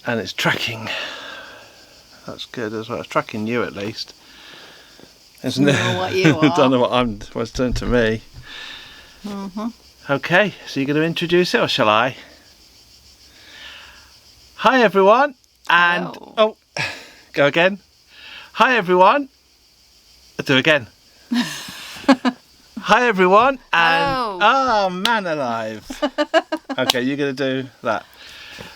and it's tracking. That's good as well. It's tracking you at least, isn't it? I don't know what you are. I don't know what's done to me. Okay, so you're going to introduce it, or shall I? Hi everyone, and Hello. go again. Hi everyone. I'll do it again. Hi everyone, and Hello. oh man alive. Okay, you're going to do that.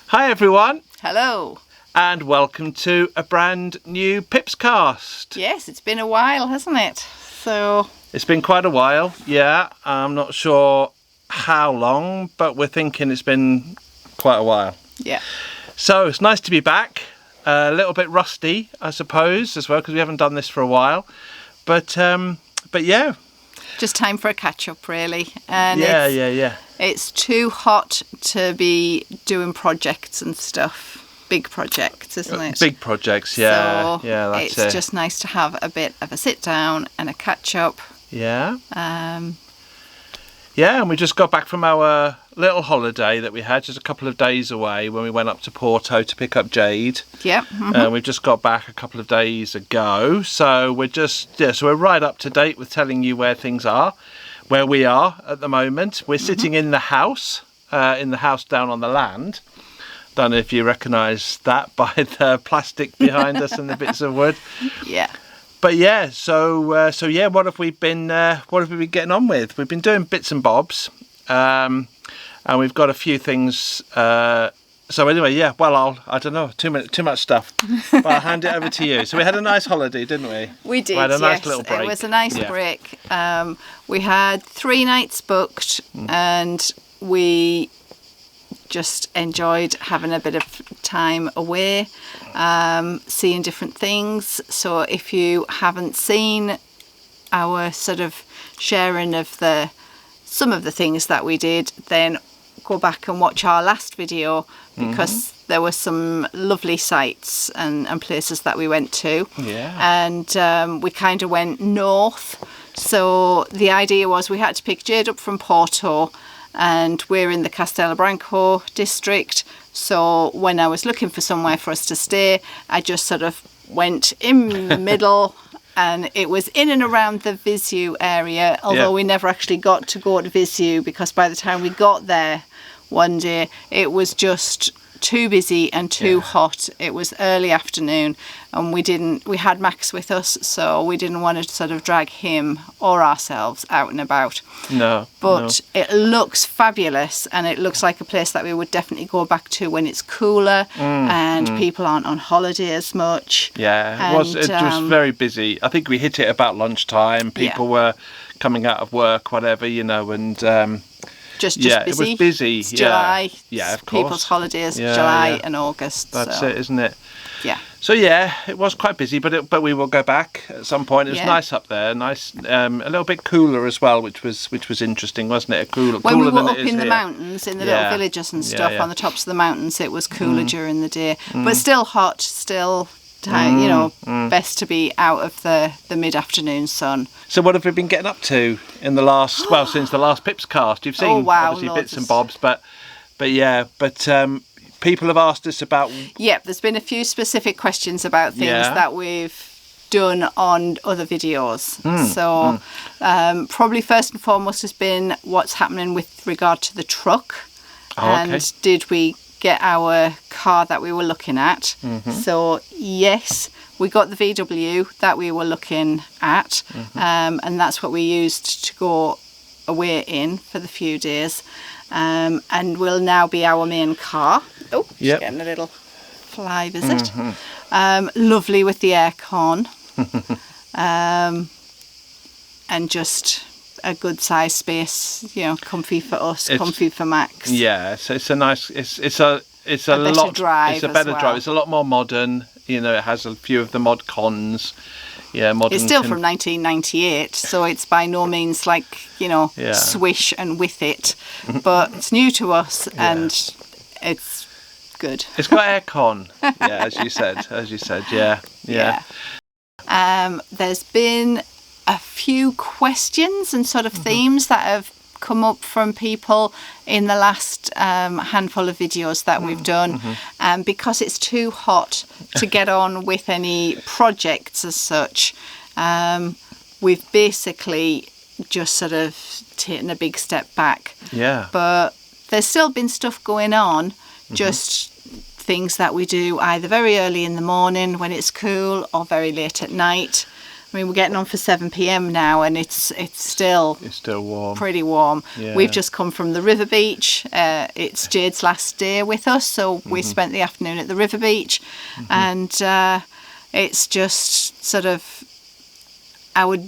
Hi everyone. Hello. And welcome to a brand new PiPsCast. Yes, it's been a while, hasn't it? So It's been quite a while, yeah. I'm not sure how long, but we're thinking it's been quite a while. yeah. So it's nice to be back. A little bit rusty, I suppose, as well, because we haven't done this for a while. But yeah. Just time for a catch up, really. And Yeah. It's too hot to be doing projects and stuff. Big projects, isn't it? Big projects, yeah. So yeah, that's it's it. just nice to have a bit of a sit down and a catch up. Yeah. Yeah, and we just got back from our little holiday that we had, just a couple of days away, when we went up to Porto to pick up Jade. Yep. We've just got back a couple of days ago, so we're right up to date with telling you where things are, where we are at the moment. We're sitting in the house down on the land. Don't know if you recognise that by the plastic behind us and the bits of wood. Yeah. But yeah, so what have we been getting on with? We've been doing bits and bobs, and we've got a few things. So anyway, yeah. Well, I don't know, too much stuff. But I'll hand it over to you. So we had a nice holiday, didn't we? We did. We had a nice yes. little break. It was a nice break. We had 3 nights booked, and we just enjoyed having a bit of time away, seeing different things. So if you haven't seen our sort of sharing of some of the things that we did, then go back and watch our last video, because there were some lovely sites and places that we went to. Yeah. And we kind of went north. So the idea was we had to pick Jade up from Porto, and we're in the Castelo Branco district. So when I was looking for somewhere for us to stay, I just sort of went in the middle, and it was in and around the Viseu area, although we never actually got to go to Viseu, because by the time we got there one day, it was just too busy and too hot. It was early afternoon, and we had Max with us, so we didn't want to sort of drag him or ourselves out and about. No. But it looks fabulous, and it looks like a place that we would definitely go back to when it's cooler and people aren't on holiday as much. Yeah, it was very busy. I think we hit it about lunchtime. People were coming out of work, whatever, and just busy. It was busy. It's July. Yeah, of course. People's holidays, July and August. That's it, isn't it? Yeah. So yeah, it was quite busy, but we will go back at some point. It was nice up there, nice, a little bit cooler as well, which was interesting, wasn't it? Cooler when we were than up it is in the here. mountains, in the little villages and stuff, on the tops of the mountains, it was cooler during the day, but still hot, still. Best to be out of the mid-afternoon sun. So what have we been getting up to in the last, since the last PiPsCast? You've seen obviously bits and bobs, but people have asked us about. Yep, there's been a few specific questions about things that we've done on other videos. Probably first and foremost has been what's happening with regard to the truck, and did we get our car that we were looking at. So yes, we got the VW that we were looking at, and that's what we used to go away in for the few days, and will now be our main car. Just getting a little fly visit. Lovely with the aircon, and just a good size space, comfy for us, comfy for Max. Yeah, so it's a nice, it's a better drive. It's a better drive. It's a lot more modern. It has a few of the mod cons. Yeah, modern. It's still from 1998, so it's by no means like swish and with it, but it's new to us and it's good. It's got aircon. As you said. Yeah. There's been a few questions and sort of themes that have come up from people in the last handful of videos that we've done. Because it's too hot to get on with any projects as such, we've basically just sort of taken a big step back. Yeah. But there's still been stuff going on, just things that we do either very early in the morning when it's cool or very late at night. I mean, we're getting on for 7 p.m. now, and it's still warm. Pretty warm. Yeah. We've just come from the river beach. It's Jade's last day with us, so we spent the afternoon at the river beach, and it's just sort of our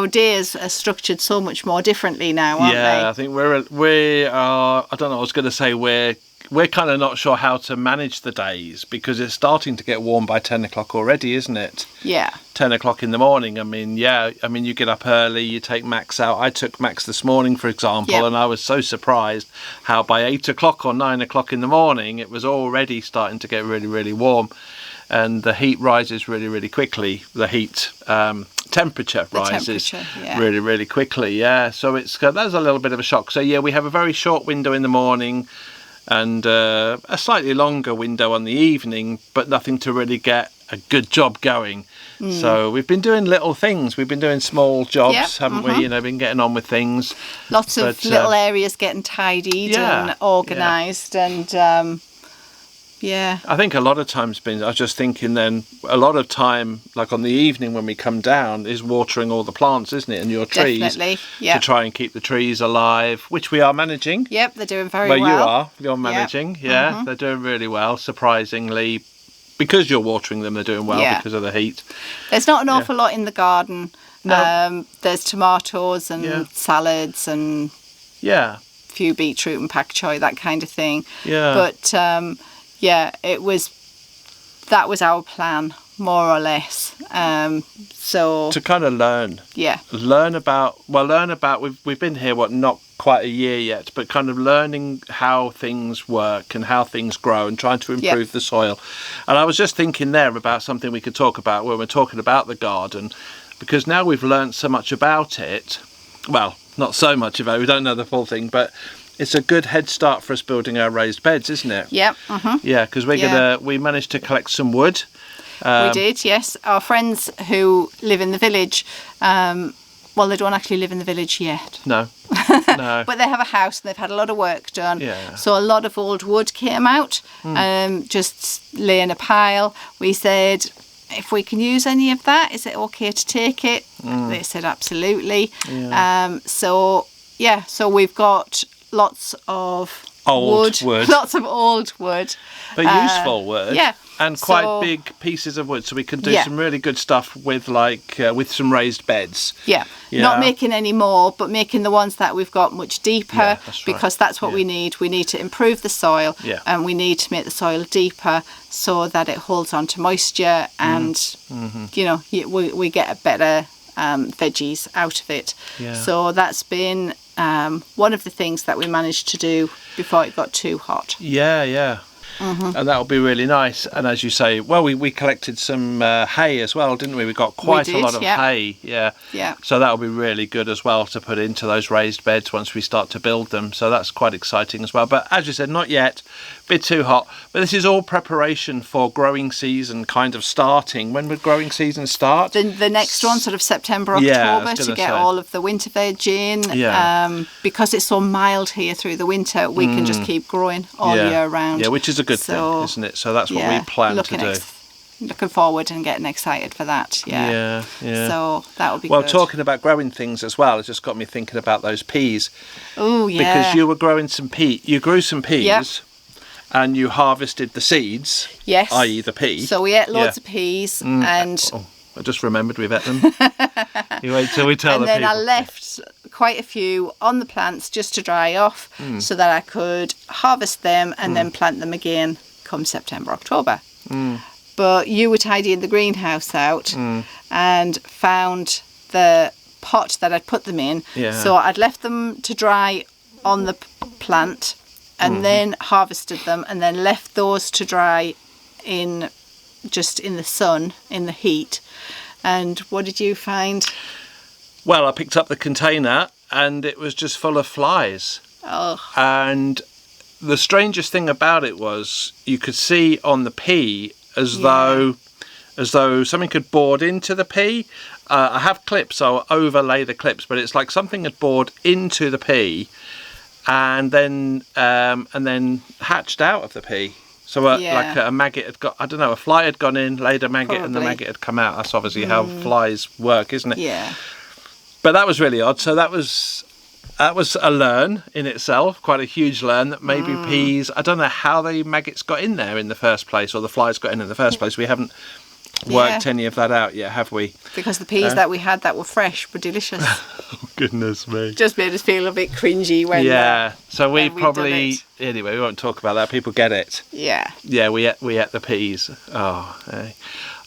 days are structured so much more differently now, aren't they? Yeah, I think we are. I don't know. I was going to say we're kind of not sure how to manage the days because it's starting to get warm by 10 o'clock already, isn't it? Yeah. 10 o'clock in the morning. I mean, you get up early, you take Max out. I took Max this morning, for example, and I was so surprised how by 8 o'clock or 9 o'clock in the morning, it was already starting to get really, really warm. And the heat rises really, really quickly. The heat temperature rises really, really quickly. Yeah, so that's a little bit of a shock. So, yeah, we have a very short window in the morning and a slightly longer window on the evening, but nothing to really get a good job going. So we've been doing little things. We've been doing small jobs, haven't we? Been getting on with things. Lots of little areas getting tidied and organised and... Yeah. I think a lot of times, I was just thinking then, a lot of time, like on the evening when we come down, is watering all the plants, isn't it? And your trees. Definitely, to try and keep the trees alive, which we are managing. Yep, they're doing very well. You're managing, they're doing really well, surprisingly. Because you're watering them, they're doing well because of the heat. There's not an awful lot in the garden. No. There's tomatoes and salads and a few beetroot and pak choi, that kind of thing. Yeah. But... that was our plan, more or less. So to kind of learn about we've been here not quite a year yet, but kind of learning how things work and how things grow and trying to improve the soil. And I was just thinking there about something we could talk about when we're talking about the garden, because now we've learned so much about it. Well, not so much about it, we don't know the full thing, but it's a good head start for us building our raised beds, isn't it? Yep. Yeah, because we managed to collect some wood. We did, yes. Our friends who live in the village, they don't actually live in the village yet. No. But they have a house and they've had a lot of work done. Yeah. So a lot of old wood came out, just lay in a pile. We said, if we can use any of that, is it okay to take it? They said absolutely. Yeah. So we've got lots of old wood. Lots of old wood. But useful wood. Yeah. And quite big pieces of wood, so we can do some really good stuff with with some raised beds. Yeah. Not making any more, but making the ones that we've got much deeper, because that's what we need. We need to improve the soil, and we need to make the soil deeper so that it holds on to moisture, and we get a better veggies out of it. Yeah. So that's been one of the things that we managed to do before it got too hot. Yeah. And that will be really nice. And as you say, we collected some hay as well, didn't we? We got quite a lot of hay. Yeah. So that will be really good as well to put into those raised beds once we start to build them. So that's quite exciting as well. But as you said, not yet. Bit too hot. But this is all preparation for growing season kind of starting. When would growing season start? The next one, sort of September, October, to get all of the winter veg in. Yeah. Because it's so mild here through the winter, we can just keep growing all year round. Yeah, which is a good thing, isn't it? So that's what we plan to do. Looking forward and getting excited for that. Yeah. So that will be good. Well, talking about growing things as well, it's just got me thinking about those peas. Oh, yeah. Because you were growing you grew some peas. And you harvested the seeds, i.e. the pea. So we ate loads of peas and... I just remembered we've ate them. You wait till we tell the people. And then I left quite a few on the plants just to dry off so that I could harvest them and then plant them again come September, October. But you were tidying the greenhouse out and found the pot that I'd put them in. Yeah. So I'd left them to dry on the plant and then harvested them and then left those to dry in the sun, in the heat. And what did you find? Well, I picked up the container and it was just full of flies. Oh. And the strangest thing about it was you could see on the pea as though something had bored into the pea. I have clips, so I'll overlay the clips, but it's like something had bored into the pea and then hatched out of the pea. So like a maggot had got, I don't know, a fly had gone in, laid a maggot, and the maggot had come out. That's obviously how flies work, isn't it? Yeah. But that was really odd. So that was a learn in itself, quite a huge learn, that maybe peas, I don't know how the maggots got in there in the first place, or the flies got in the first place. We haven't worked any of that out yet, have we? Because the peas that we had that were fresh were delicious. Oh, goodness me. Just made us feel a bit cringy when so we when probably, anyway, we won't talk about that. People get it. Yeah. Yeah, we ate the peas. Oh, hey.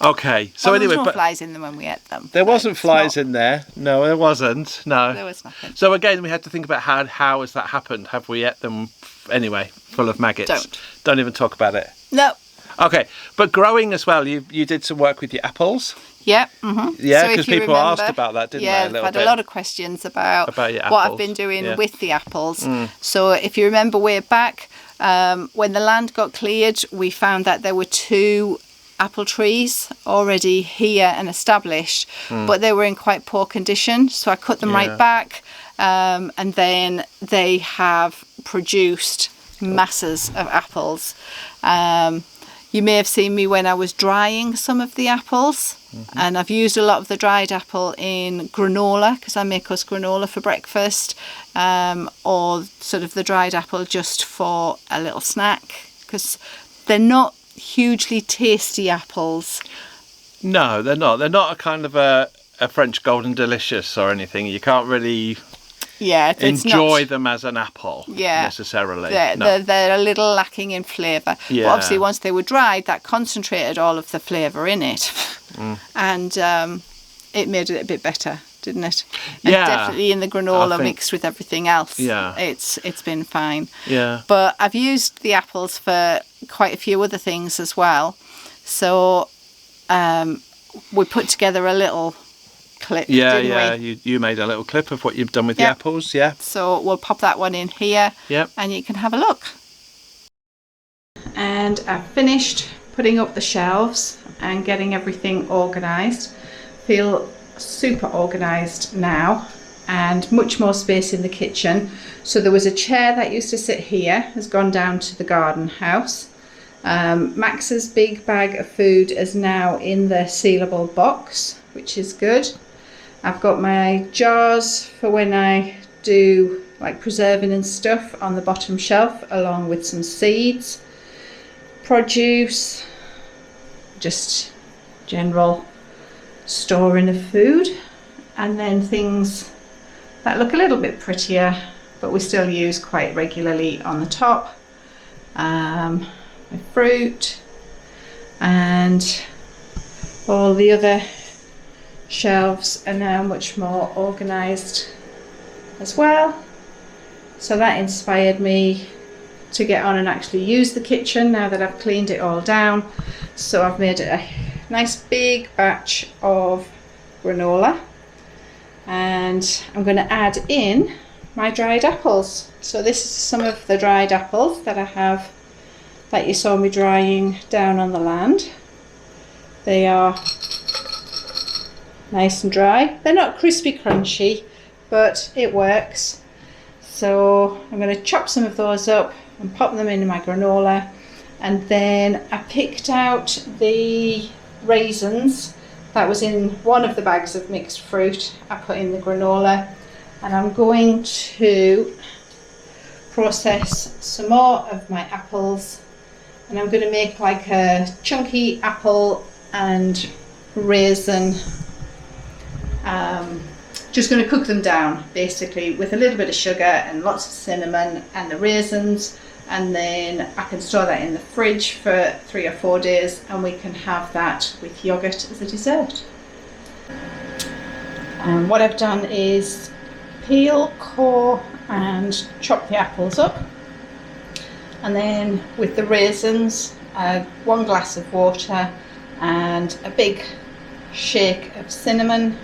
Okay, so anyway, there was no flies in them when we ate them. There wasn't flies in there. No, there wasn't. No, there was nothing. So again, we had to think about how has that happened? Have we ate them anyway, full of maggots? Don't even talk about it. No. Okay, but growing as well. You did some work with your apples. Yeah. Mm-hmm. Yeah, because people asked about that, didn't they? Yeah, I've had a lot of questions about your what apples. I've been doing with the apples. So if you remember way back, when the land got cleared, we found that there were 2 apple trees already here and established, but they were in quite poor condition, so I cut them right back, and then they have produced masses of apples. You may have seen me when I was drying some of the apples, and I've used a lot of the dried apple in granola, because I make us granola for breakfast, or sort of the dried apple just for a little snack, because they're not hugely tasty apples. No, they're not. They're not a kind of a French Golden Delicious or anything. You can't really enjoy them as an apple necessarily. They're a little lacking in flavour. Yeah. But obviously once they were dried, that concentrated all of the flavour in it. And it made it a bit better, didn't it? And definitely in the granola mixed with everything else. Yeah. It's been fine. Yeah. But I've used the apples for quite a few other things as well. So we put together a little clip, didn't we? You made a little clip of what you've done with the apples, So we'll pop that one in here, and you can have a look. And I've finished putting up the shelves and getting everything organised. Feel super organised now, and much more space in the kitchen. So there was a chair that used to sit here, has gone down to the garden house. Max's big bag of food is now in the sealable box, which is good. I've got my jars for when I do like preserving and stuff on the bottom shelf, along with some seeds, produce, just general storing of food, and then things that look a little bit prettier but we still use quite regularly on the top. My fruit, and all the other shelves are now much more organised as well. So that inspired me to get on and actually use the kitchen now that I've cleaned it all down. So I've made a nice big batch of granola, and I'm going to add in my dried apples. So this is some of the dried apples that I have, that you saw me drying down on the land. They are nice and dry. They're not crispy crunchy, but it works. So I'm going to chop some of those up and pop them into my granola. And then I picked out the raisins that was in one of the bags of mixed fruit I put in the granola, and I'm going to process some more of my apples, and I'm going to make like a chunky apple and raisin, just going to cook them down basically with a little bit of sugar and lots of cinnamon and the raisins, and then I can store that in the fridge for 3 or 4 days, and we can have that with yogurt as a dessert. And what I've done is peel, core and chop the apples up, and then with the raisins, 1 glass of water and a big shake of cinnamon,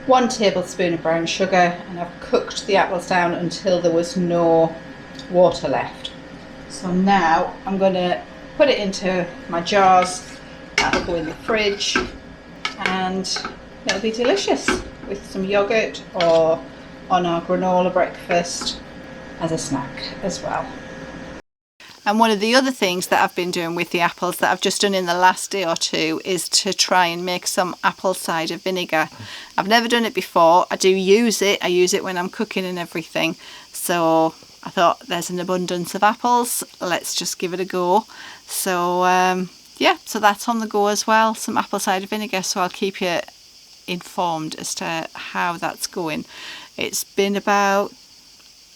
1 tablespoon of brown sugar, and I've cooked the apples down until there was no water left. So now I'm going to put it into my jars. That'll go in the fridge and it'll be delicious with some yogurt or on our granola breakfast as a snack as well. And one of the other things that I've been doing with the apples that I've just done in the last day or two is to try and make some apple cider vinegar. I've never done it before. I do use it. I use it when I'm cooking and everything. So I thought, there's an abundance of apples. Let's just give it a go. So yeah, so that's on the go as well. Some apple cider vinegar. So I'll keep you informed as to how that's going. It's been about,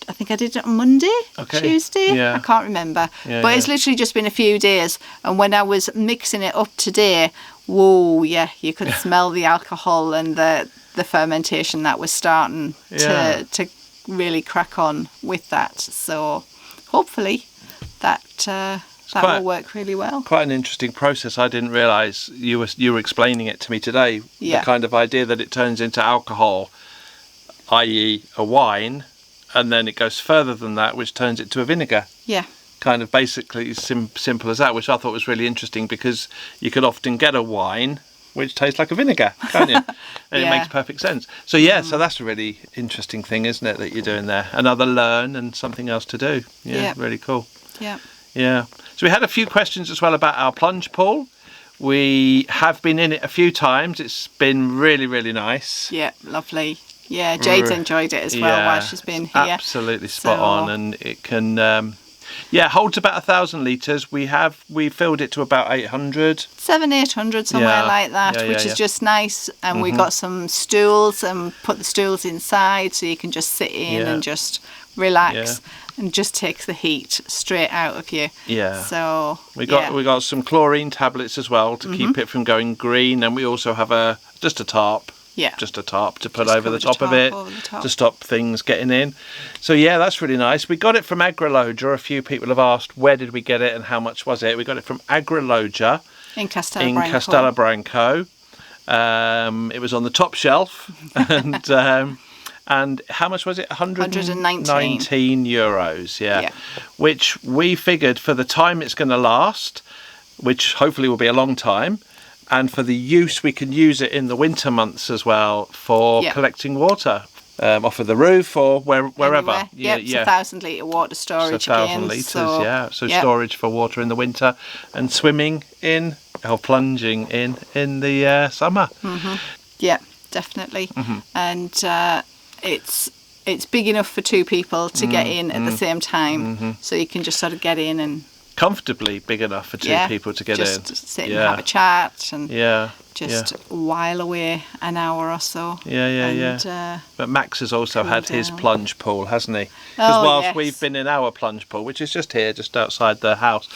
I think I did it on Monday, Tuesday, I can't remember. But it's literally just been a few days. And when I was mixing it up today, whoa, yeah, you could smell the alcohol and the fermentation that was starting to really crack on with that. So hopefully that will work really well. Quite an interesting process. I didn't realise you were explaining it to me today. The kind of idea that it turns into alcohol, i.e. a wine, and then it goes further than that, which turns it to a vinegar. Yeah. Kind of basically simple as that, which I thought was really interesting because you could often get a wine which tastes like a vinegar, can't you? And it makes perfect sense. So so that's a really interesting thing, isn't it, that you're doing there? Another learn and something else to do. Yeah. Really cool. Yeah. Yeah. So we had a few questions as well about our plunge pool. We have been in it a few times. It's been really, really nice. Yeah, lovely. Yeah, Jade's enjoyed it as well while she's been here. Absolutely spot on, and it can holds about 1,000 litres. We filled it to about 800. 700-800 somewhere like that, which is just nice. And we got some stools and put the stools inside so you can just sit in and just relax and just takes the heat straight out of you. Yeah. So we got some chlorine tablets as well to keep it from going green, and we also have just a tarp. Yeah. Just a tarp to put over the top of it to stop things getting in. So that's really nice. We got it from Agroloja. A few people have asked where did we get it and how much was it. We got it from Agroloja in Castella Branco. It was on the top shelf and how much was it? 119 euros. Which we figured for the time it's going to last, which hopefully will be a long time. And for the use, we can use it in the winter months as well for collecting water off of the roof or wherever. It's 1,000 litre water storage. It's 1,000 litres, So storage for water in the winter and swimming in or plunging in the summer. Mm-hmm. Yeah, definitely. Mm-hmm. And it's big enough for 2 people to get in at the same time. So you can just sort of get in and comfortably big enough for 2 people to get in. Just sit and have a chat and while away an hour or so. But Max has also had his plunge pool, hasn't he? Because whilst we've been in our plunge pool, which is just here, just outside the house,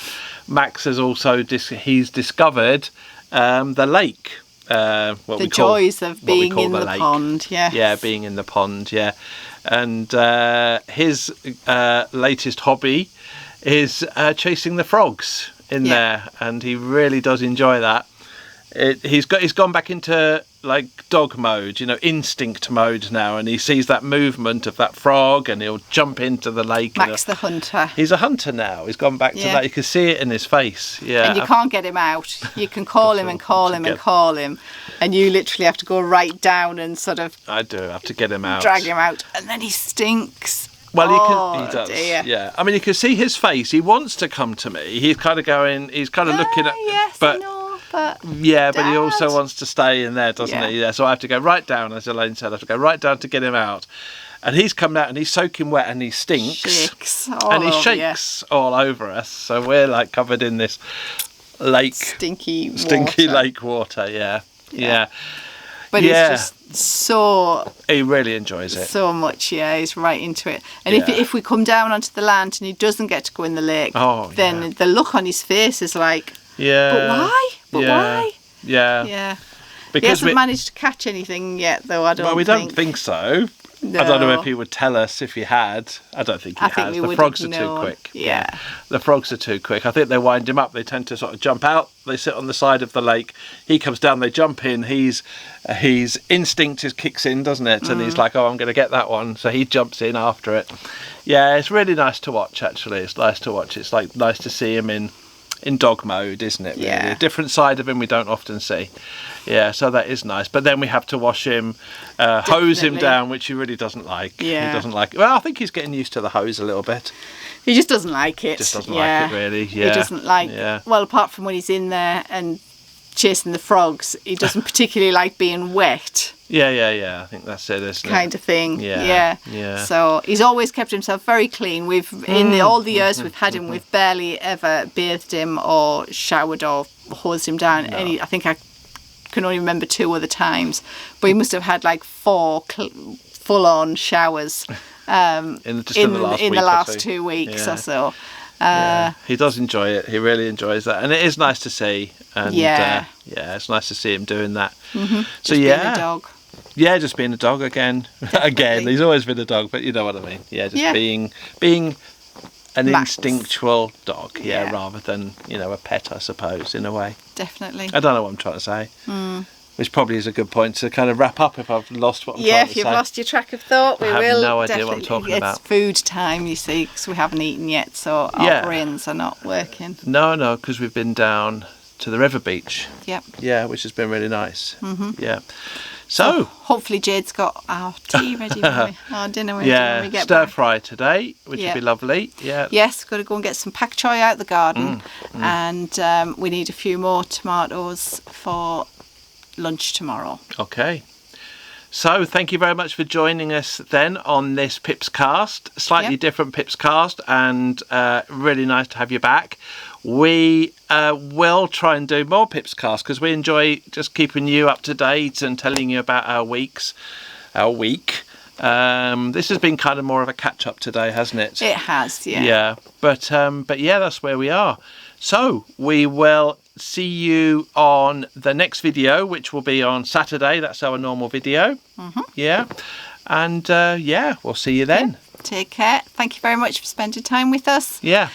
Max has also he's discovered the lake. The joys of being in the pond. Yeah, being in the pond. Yeah, and his latest hobby is chasing the frogs in there, and he really does enjoy that. He's gone back into like dog mode, instinct mode now, and he sees that movement of that frog and he'll jump into the lake. Max the hunter. He's a hunter now. He's gone back to that. You can see it in his face. Yeah. And you can't get him out. You can call him and call him and call him, and you literally have to go right down and sort of. I do have to get him out. Drag him out, and then he stinks. Well, he does. Dear. Yeah. I mean, you can see his face. He wants to come to me. He's kind of going. He's kind of looking at. Yes, but I know, but but he also wants to stay in there, doesn't he? Yeah. So I have to go right down, as Elaine said. I have to go right down to get him out. And he's come out and he's soaking wet and he stinks. And he shakes all over us. So we're like covered in this lake. Stinky lake water. Yeah. But it's just so... He really enjoys it. So much, he's right into it. And if we come down onto the land and he doesn't get to go in the lake, then the look on his face is like, but why? Why? Yeah. Because he hasn't managed to catch anything yet, though, I don't think. Well, we don't think so. I don't know if he would tell us if he had. I don't think he has. The frogs are too quick. Yeah. The frogs are too quick. I think they wind him up. They tend to sort of jump out. They sit on the side of the lake. He comes down. They jump in. His instinct kicks in, doesn't it? And he's like, oh, I'm going to get that one. So he jumps in after it. Yeah, it's really nice to watch, actually. It's nice to watch. It's like nice to see him in dog mode, isn't it? Really? Yeah. A different side of him we don't often see. Yeah, so that is nice. But then we have to wash him, hose him down, which he really doesn't like. Yeah. He doesn't like it. Well, I think he's getting used to the hose a little bit. He just doesn't like it. Just doesn't like it, really. Yeah. He doesn't like, well, apart from when he's in there and chasing the frogs, he doesn't particularly like being wet. Yeah. I think that's it, isn't it? Kind of thing. Yeah. So he's always kept himself very clean. We've all the years we've had him, we've barely ever bathed him or showered or hosed him down. No. I think I can only remember 2 other times, but he must have had like 4 full-on showers in the last 2 weeks or so. He does enjoy it. He really enjoys that, and it is nice to see. And it's nice to see him doing that. So being a dog. Yeah, just being a dog again. Again, he's always been a dog, but you know what I mean. Yeah, just being an instinctual dog. Yeah, rather than a pet, I suppose, in a way. Definitely. I don't know what I'm trying to say. Which probably is a good point to kind of wrap up if I've lost what I'm trying to say. Yeah, if you've lost your track of thought, we will. I have no idea what I'm talking about. It's food time, you see, because we haven't eaten yet, so our brains are not working. No, because we've been down to the river beach. Yep. Yeah, which has been really nice. Yeah. So hopefully Jade's got our tea ready for me, our dinner ready when we get stir back. fry today, which would be lovely. Yeah. Yes, got to go and get some pak choy out the garden, and we need a few more tomatoes for lunch tomorrow. Okay. So thank you very much for joining us then on this PiPsCast, slightly different PiPsCast, and really nice to have you back. We will try and do more PiPsCast because we enjoy just keeping you up to date and telling you about our week. This has been kind of more of a catch up today, hasn't it? It has, yeah. Yeah, but yeah, that's where we are. So we will see you on the next video, which will be on Saturday. That's our normal video. Yeah, and we'll see you then. Take care. Thank you very much for spending time with us. Yeah.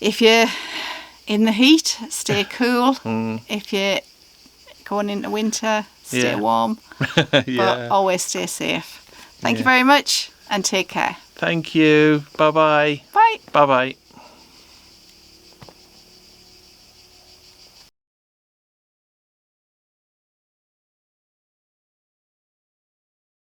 If you're in the heat, stay cool. If you're going into winter, stay warm. But always stay safe. Thank you very much and take care. Thank you. Bye-bye. Bye. Bye-bye.